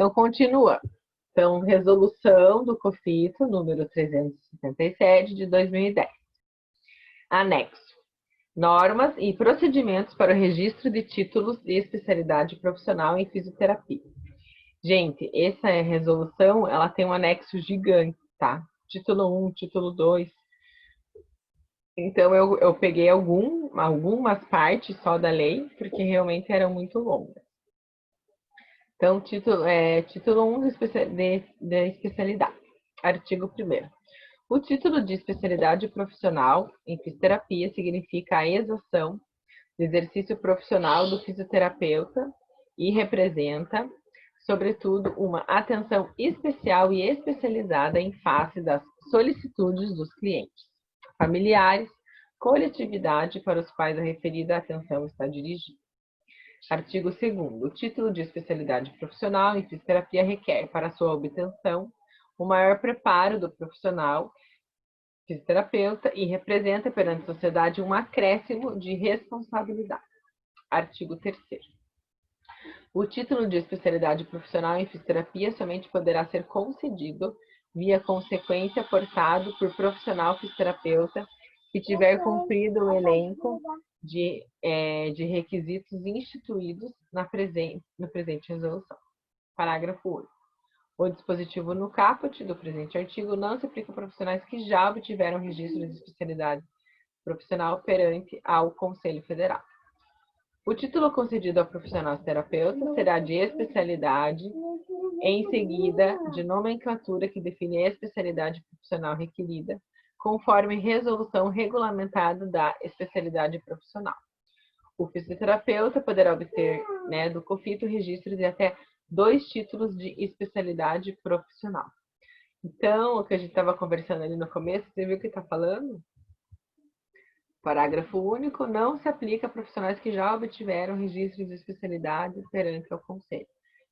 Então, continua. Então, resolução do COFITO, número 377, de 2010. Anexo. Normas e procedimentos para o registro de títulos de especialidade profissional em fisioterapia. Gente, essa resolução, ela tem um anexo gigante, tá? Título 1, título 2. Então, eu peguei algumas partes só da lei, porque realmente eram muito longas. Então, título 1 de especialidade. Artigo 1º. O título de especialidade profissional em fisioterapia significa a exação do exercício profissional do fisioterapeuta e representa, sobretudo, uma atenção especial e especializada em face das solicitudes dos clientes, familiares, coletividade para os quais a referida atenção está dirigida. Artigo 2º. O título de especialidade profissional em fisioterapia requer, para sua obtenção, o maior preparo do profissional fisioterapeuta e representa perante a sociedade um acréscimo de responsabilidade. Artigo 3º. O título de especialidade profissional em fisioterapia somente poderá ser concedido via consequência portado por profissional fisioterapeuta que tiver cumprido o elenco de requisitos instituídos no presente resolução. Parágrafo 8. O dispositivo no caput do presente artigo não se aplica a profissionais que já obtiveram registro de especialidade profissional perante ao Conselho Federal. O título concedido ao profissional terapeuta será de especialidade, em seguida de nomenclatura que define a especialidade profissional requerida, conforme resolução regulamentada da especialidade profissional. O fisioterapeuta poderá obter, do COFITO, registro de até 2 títulos de especialidade profissional. Então, o que a gente estava conversando ali no começo, você viu o que está falando? Parágrafo único, não se aplica a profissionais que já obtiveram registro de especialidade perante o Conselho.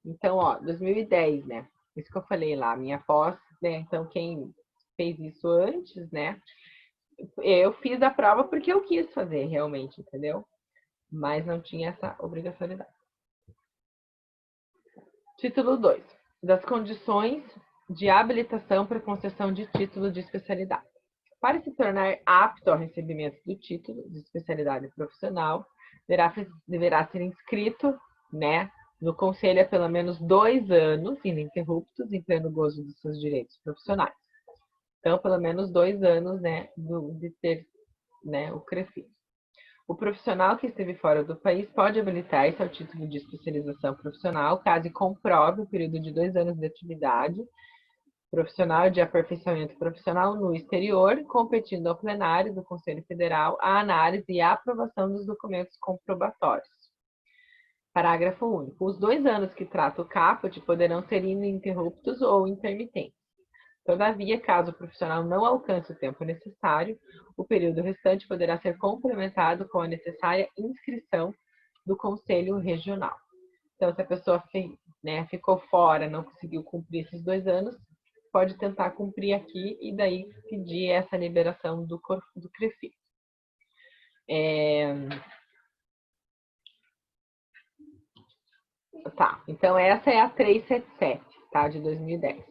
Então, 2010, né? Isso que eu falei lá, minha pós, né? Então, quem fez isso antes, né? Eu fiz a prova porque eu quis fazer, realmente, entendeu? Mas não tinha essa obrigatoriedade. Título 2. Das condições de habilitação para concessão de título de especialidade. Para se tornar apto ao recebimento do título de especialidade profissional, deverá ser inscrito, no Conselho há pelo menos 2 anos, ininterruptos, em pleno gozo dos seus direitos profissionais. Então, pelo menos 2 anos, de ter, o CREFIS. O profissional que esteve fora do país pode habilitar-se ao título de especialização profissional, caso comprove o período de 2 anos de atividade profissional de aperfeiçoamento profissional no exterior, competindo ao plenário do Conselho Federal a análise e a aprovação dos documentos comprobatórios. Parágrafo único. Os 2 anos que trata o caput poderão ser ininterruptos ou intermitentes. Todavia, caso o profissional não alcance o tempo necessário, o período restante poderá ser complementado com a necessária inscrição do Conselho Regional. Então, se a pessoa ficou fora, não conseguiu cumprir esses 2 anos, pode tentar cumprir aqui e daí pedir essa liberação do CREFIS. Tá, então essa é a 377, tá, de 2010.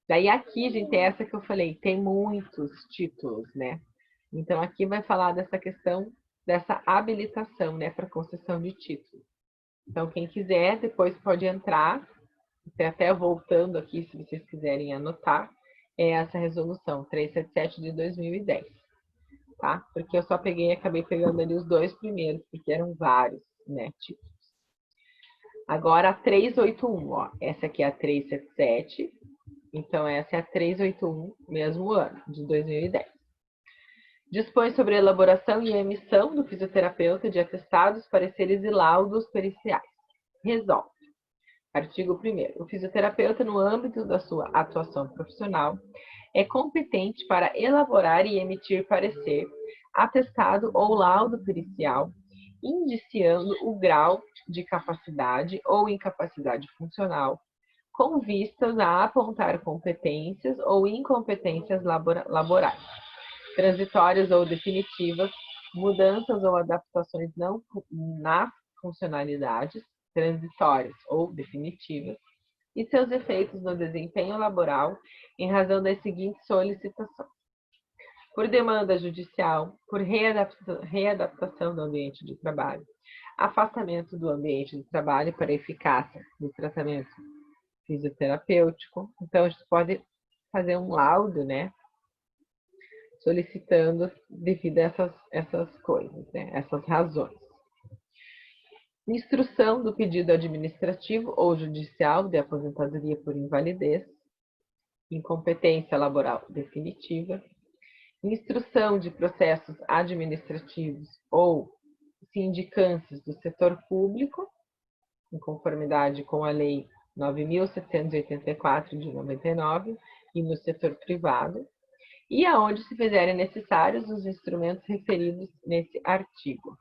Daí aqui, gente, é essa que eu falei, tem muitos títulos, né? Então aqui vai falar dessa questão dessa habilitação, para concessão de título. Então quem quiser, depois pode entrar, até voltando aqui, se vocês quiserem anotar, é essa resolução 377 de 2010, tá? Porque eu só acabei pegando ali os 2 primeiros, porque eram vários, títulos. Agora a 381, essa aqui é a 377, então essa é a 381, mesmo ano, de 2010. Dispõe sobre a elaboração e a emissão do fisioterapeuta de atestados, pareceres e laudos periciais. Resolve. Artigo 1º. O fisioterapeuta, no âmbito da sua atuação profissional, é competente para elaborar e emitir parecer, atestado ou laudo pericial, indiciando o grau de capacidade ou incapacidade funcional, com vistas a apontar competências ou incompetências laborais, transitórias ou definitivas, mudanças ou adaptações nas funcionalidades, transitórias ou definitivas, e seus efeitos no desempenho laboral em razão das seguintes solicitações: por demanda judicial, por readaptação do ambiente de trabalho, afastamento do ambiente de trabalho para eficácia do tratamento fisioterapêutico. Então, a gente pode fazer um laudo, né, solicitando devido a essas coisas, né, essas razões. Instrução do pedido administrativo ou judicial de aposentadoria por invalidez, incompetência laboral definitiva, instrução de processos administrativos ou sindicâncias do setor público, em conformidade com a Lei 9.784 de 99, e no setor privado, e aonde se fizerem necessários os instrumentos referidos nesse artigo.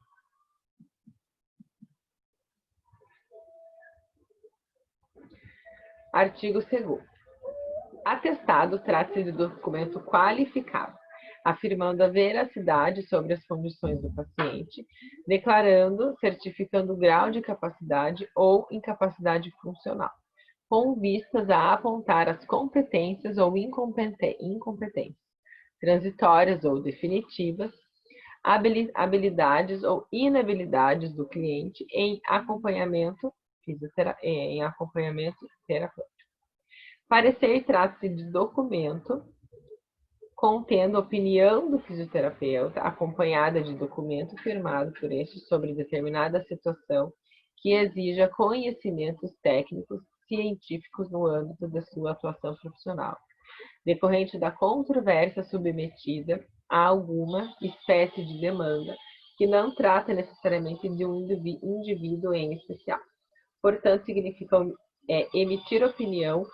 Artigo 2º. Atestado trata-se de documento qualificado, afirmando a veracidade sobre as condições do paciente, declarando, certificando o grau de capacidade ou incapacidade funcional, com vistas a apontar as competências ou incompetências, transitórias ou definitivas, habilidades ou inabilidades do cliente em acompanhamento terapêutico. Parecer trata-se de documento contendo opinião do fisioterapeuta, acompanhada de documento firmado por este sobre determinada situação que exija conhecimentos técnicos científicos no âmbito da sua atuação profissional, decorrente da controvérsia submetida a alguma espécie de demanda que não trata necessariamente de um indivíduo em especial. Portanto, significa emitir opinião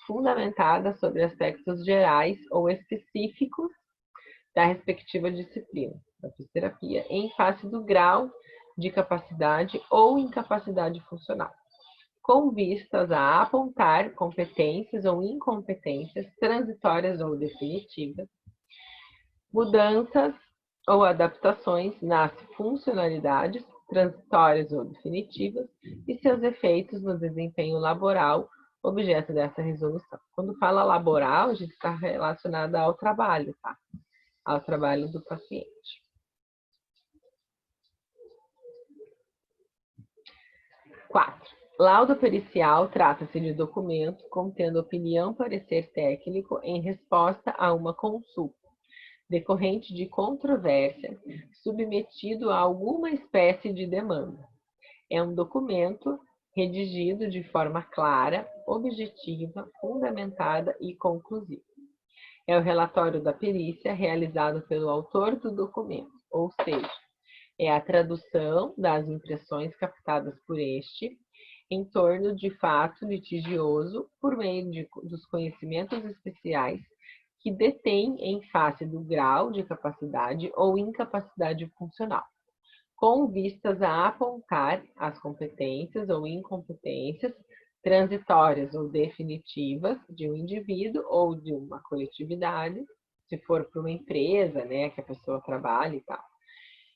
fundamentada sobre aspectos gerais ou específicos da respectiva disciplina da fisioterapia, em face do grau de capacidade ou incapacidade funcional, com vistas a apontar competências ou incompetências transitórias ou definitivas, mudanças ou adaptações nas funcionalidades transitórias ou definitivas e seus efeitos no desempenho laboral, objeto dessa resolução. Quando fala laboral, a gente está relacionada ao trabalho, tá? Ao trabalho do paciente. 4. Laudo pericial trata-se de documento contendo opinião, parecer técnico em resposta a uma consulta decorrente de controvérsia submetido a alguma espécie de demanda. É um documento redigido de forma clara, objetiva, fundamentada e conclusiva. É o relatório da perícia realizado pelo autor do documento, ou seja, é a tradução das impressões captadas por este em torno de fato litigioso por meio dos conhecimentos especiais que detém em face do grau de capacidade ou incapacidade funcional, com vistas a apontar as competências ou incompetências transitórias ou definitivas de um indivíduo ou de uma coletividade, se for para uma empresa, né, que a pessoa trabalha e tal,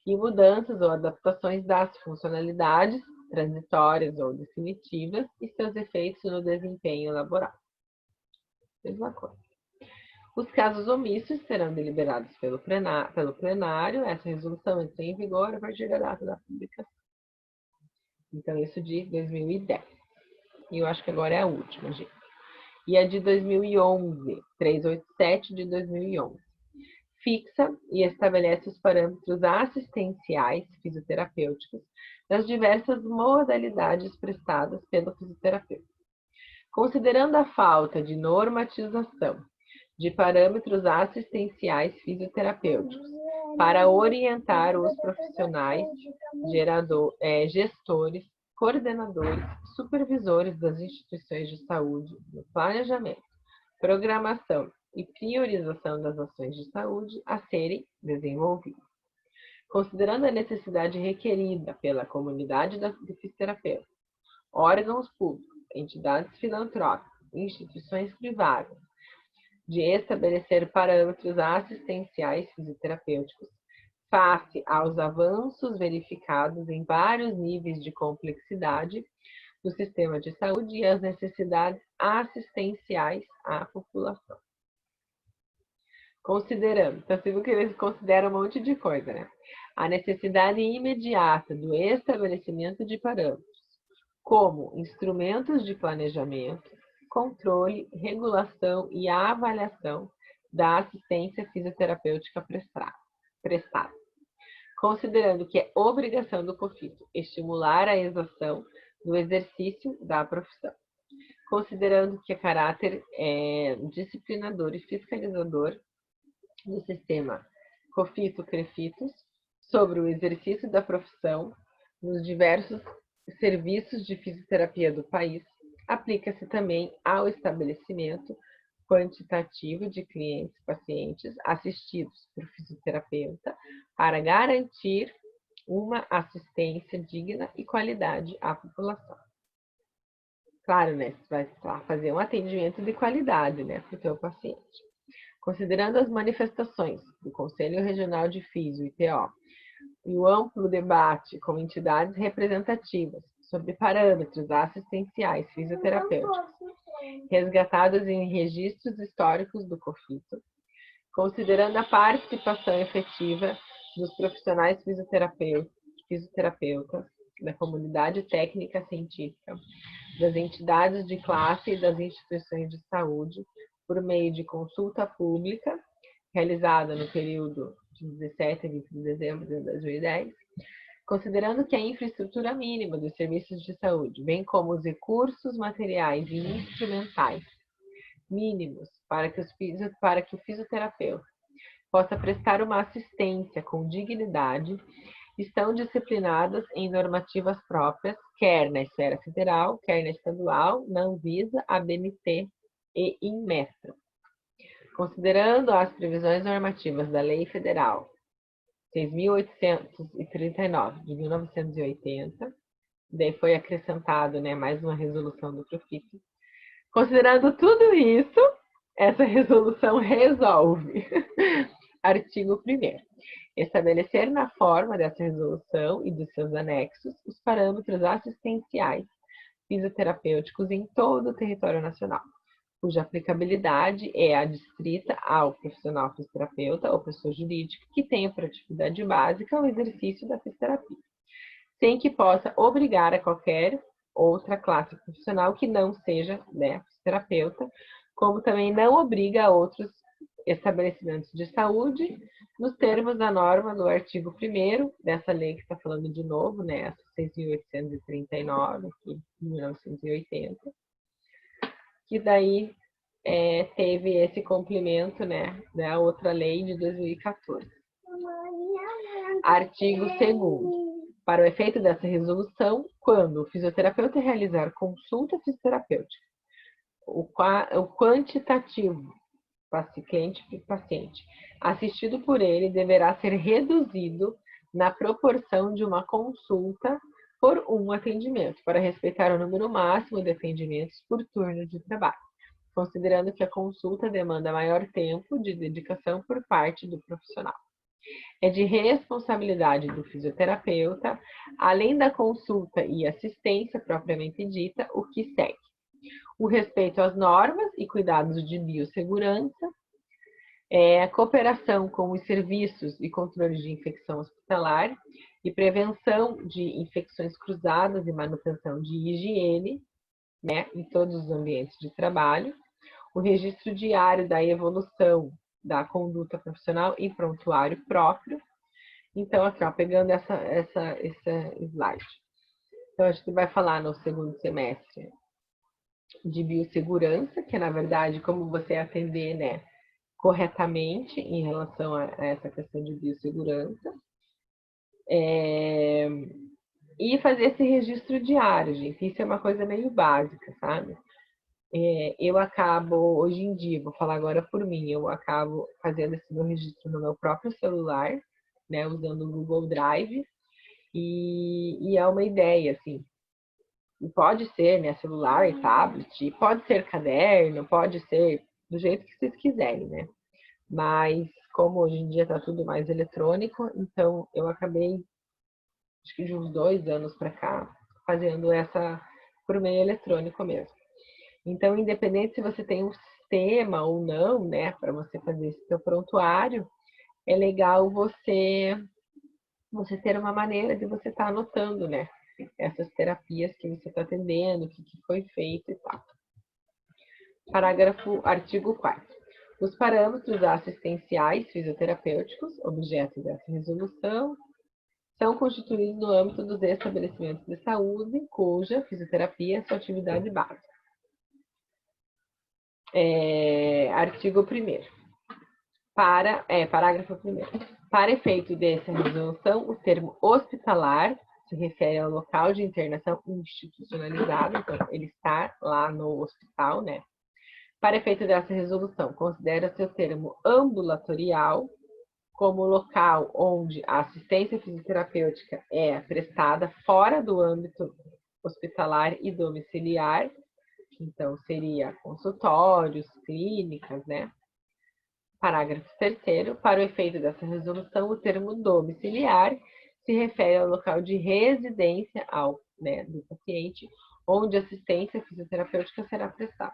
e mudanças ou adaptações das funcionalidades transitórias ou definitivas e seus efeitos no desempenho laboral. Mesma coisa. Os casos omissos serão deliberados pelo plenário. Essa resolução entra em vigor a partir da data da publicação. Então, isso de 2010. E eu acho que agora é a última, gente. E a de 2011, 387 de 2011. Fixa e estabelece os parâmetros assistenciais fisioterapêuticos das diversas modalidades prestadas pelo fisioterapeuta. Considerando a falta de normatização de parâmetros assistenciais fisioterapêuticos para orientar os profissionais, gestores, coordenadores, supervisores das instituições de saúde no planejamento, programação e priorização das ações de saúde a serem desenvolvidas. Considerando a necessidade requerida pela comunidade de fisioterapeutas, órgãos públicos, entidades filantrópicas, instituições privadas, de estabelecer parâmetros assistenciais fisioterapêuticos face aos avanços verificados em vários níveis de complexidade do sistema de saúde e as necessidades assistenciais à população. Considerando, então você viu que eles consideram um monte de coisa, né? A necessidade imediata do estabelecimento de parâmetros, como instrumentos de planejamento, controle, regulação e avaliação da assistência fisioterapêutica prestada. Considerando que é obrigação do COFITO estimular a exação do exercício da profissão. Considerando que é caráter disciplinador e fiscalizador do sistema COFITO-CREFITOS sobre o exercício da profissão nos diversos serviços de fisioterapia do país, aplica-se também ao estabelecimento quantitativo de clientes pacientes assistidos por fisioterapeuta para garantir uma assistência digna e qualidade à população. Claro, né? Você vai fazer um atendimento de qualidade, né, para o teu paciente. Considerando as manifestações do Conselho Regional de Fisio, ITO, e o amplo debate com entidades representativas sobre parâmetros assistenciais fisioterapêuticos, resgatados em registros históricos do COFITO, considerando a participação efetiva dos profissionais fisioterapeutas, da comunidade técnica científica, das entidades de classe e das instituições de saúde, por meio de consulta pública, realizada no período de 17 a 20 de dezembro de 2010, considerando que a infraestrutura mínima dos serviços de saúde, bem como os recursos materiais e instrumentais mínimos para que o fisioterapeuta possa prestar uma assistência com dignidade, estão disciplinadas em normativas próprias, quer na esfera federal, quer na estadual, na Anvisa, ABNT e Inmetro. Considerando as previsões normativas da Lei Federal 6.839, de 1980, daí foi acrescentado, né, mais uma resolução do COFITO. Considerando tudo isso, essa resolução resolve. Artigo 1º. Estabelecer na forma dessa resolução e dos seus anexos os parâmetros assistenciais fisioterapêuticos em todo o território nacional, cuja aplicabilidade é adstrita ao profissional fisioterapeuta ou pessoa jurídica que tenha por atividade básica o exercício da fisioterapia, sem que possa obrigar a qualquer outra classe profissional que não seja, né, fisioterapeuta, como também não obriga a outros estabelecimentos de saúde, nos termos da norma do artigo 1º dessa lei que está falando de novo, né, essa 6.839, aqui, de 1980, que daí teve esse complemento, né, da outra lei de 2014. Artigo 2º. Para o efeito dessa resolução, quando o fisioterapeuta realizar consulta fisioterapêutica, o quantitativo cliente e paciente assistido por ele deverá ser reduzido na proporção de uma consulta por um atendimento, para respeitar o número máximo de atendimentos por turno de trabalho, considerando que a consulta demanda maior tempo de dedicação por parte do profissional. É de responsabilidade do fisioterapeuta, além da consulta e assistência propriamente dita, o que segue: o respeito às normas e cuidados de biossegurança, a cooperação com os serviços e controles de infecção hospitalar e prevenção de infecções cruzadas e manutenção de higiene, né, em todos os ambientes de trabalho, o registro diário da evolução da conduta profissional e prontuário próprio. Então, aqui, ó, pegando esse slide. Então, a gente vai falar no segundo semestre de biossegurança, que é, na verdade, como você atender, né, corretamente em relação a essa questão de biossegurança. E fazer esse registro diário, gente. Isso é uma coisa meio básica, sabe? Eu acabo, hoje em dia, vou falar agora por mim, eu acabo fazendo esse meu registro no meu próprio celular, né, usando o Google Drive, e é uma ideia, assim. Pode ser, né, celular e tablet, pode ser caderno, pode ser do jeito que vocês quiserem, né? Mas, como hoje em dia está tudo mais eletrônico, então eu acabei, acho que de uns 2 anos para cá, fazendo essa por meio eletrônico mesmo. Então, independente se você tem um sistema ou não, né, para você fazer esse seu prontuário, é legal você ter uma maneira de você estar anotando, né, essas terapias que você está atendendo, o que foi feito e tal. Artigo 4º. Os parâmetros assistenciais fisioterapêuticos, objeto dessa resolução, são constituídos no âmbito dos estabelecimentos de saúde, cuja fisioterapia é sua atividade básica. Artigo 1º. Parágrafo 1º. Para efeito dessa resolução, o termo hospitalar se refere ao local de internação institucionalizado, então ele está lá no hospital, né? Para efeito dessa resolução, considera-se o termo ambulatorial como local onde a assistência fisioterapêutica é prestada fora do âmbito hospitalar e domiciliar, então seria consultórios, clínicas, né? Parágrafo 3º. Para o efeito dessa resolução, o termo domiciliar se refere ao local de residência do paciente, onde assistência fisioterapêutica será prestada.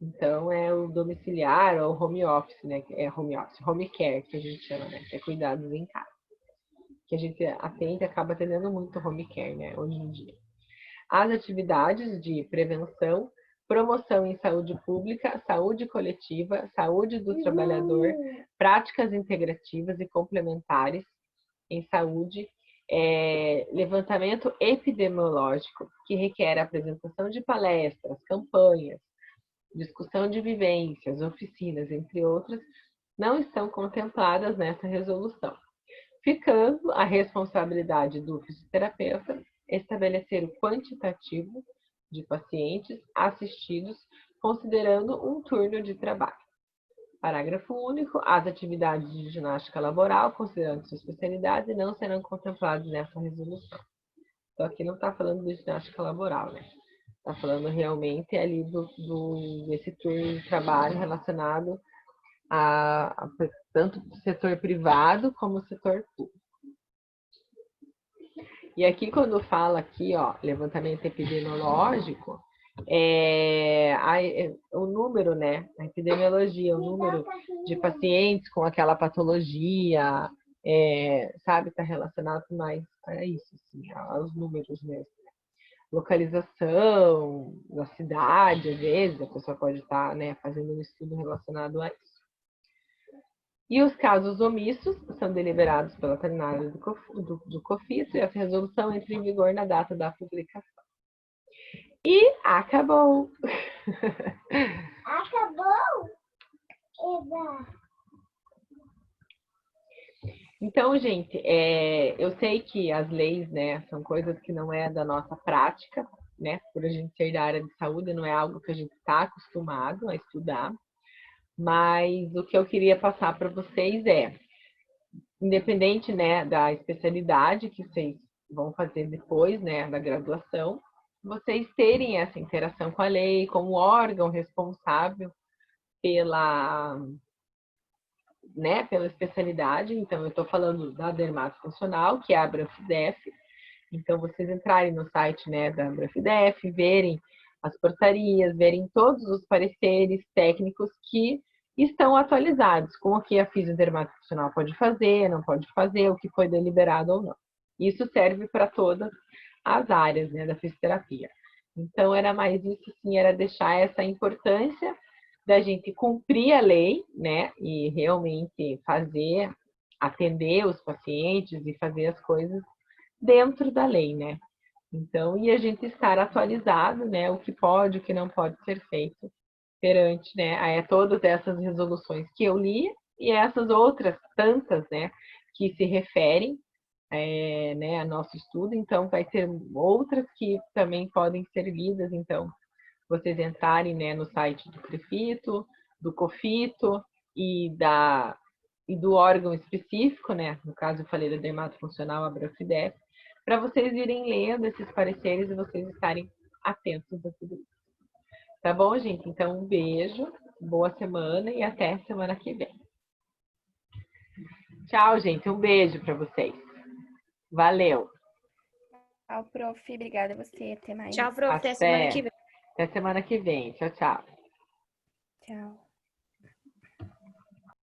Então, é o domiciliar ou home office, né? É home care, que a gente chama, né? Que é cuidados em casa. Que a gente acaba atendendo muito home care, né? Hoje em dia. As atividades de prevenção, promoção em saúde pública, saúde coletiva, saúde do trabalhador, práticas integrativas e complementares em saúde, levantamento epidemiológico, que requer a apresentação de palestras, campanhas, discussão de vivências, oficinas, entre outras, não estão contempladas nessa resolução, ficando a responsabilidade do fisioterapeuta estabelecer o quantitativo de pacientes assistidos, considerando um turno de trabalho. Parágrafo único. As atividades de ginástica laboral, considerando sua especialidade, não serão contempladas nessa resolução. Então, aqui não está falando de ginástica laboral, né? Está falando realmente ali desse turno de trabalho relacionado a tanto o setor privado como o setor público. E aqui, quando fala aqui, ó, levantamento epidemiológico, o número, né? A epidemiologia, o número de pacientes com aquela patologia, sabe, está relacionado mais a isso, assim, aos números mesmo. Localização da cidade, às vezes, a pessoa pode estar, né, fazendo um estudo relacionado a isso. E os casos omissos são deliberados pela plenária do COFITO e essa resolução entra em vigor na data da publicação. E acabou! Acabou? Eba! Então, gente, eu sei que as leis, né, são coisas que não é da nossa prática, né, por a gente ser da área de saúde, não é algo que a gente está acostumado a estudar, mas o que eu queria passar para vocês independente, né, da especialidade que vocês vão fazer depois, né, da graduação, vocês terem essa interação com a lei, como órgão responsável pela especialidade. Então, eu estou falando da dermatofuncional, que é a Branfidef. Então, vocês entrarem no site, né, da Branfidef, verem as portarias, verem todos os pareceres técnicos que estão atualizados, com o que a fisiodermatofuncional pode fazer, não pode fazer, o que foi deliberado ou não. Isso serve para todas as áreas, né, da fisioterapia. Então, era mais isso, sim, era deixar essa importância da gente cumprir a lei, né, e realmente atender os pacientes e fazer as coisas dentro da lei, né. Então, e a gente estar atualizado, né, o que pode, o que não pode ser feito perante, né, todas essas resoluções que eu li e essas outras tantas, né, que se referem né, a nosso estudo. Então, vai ter outras que também podem ser lidas. Então, vocês entrarem, né, no site do CREFITO, do COFITO e do órgão específico, né, no caso eu falei da dermatofuncional, a Branfidef, para vocês irem lendo esses pareceres e vocês estarem atentos a tudo isso. Tá bom, gente? Então, um beijo, boa semana e até semana que vem. Tchau, gente. Um beijo para vocês. Valeu! Tchau, prof. Obrigada a você. Até mais. Tchau, prof. Até semana que vem. Até semana que vem. Tchau, tchau. Tchau.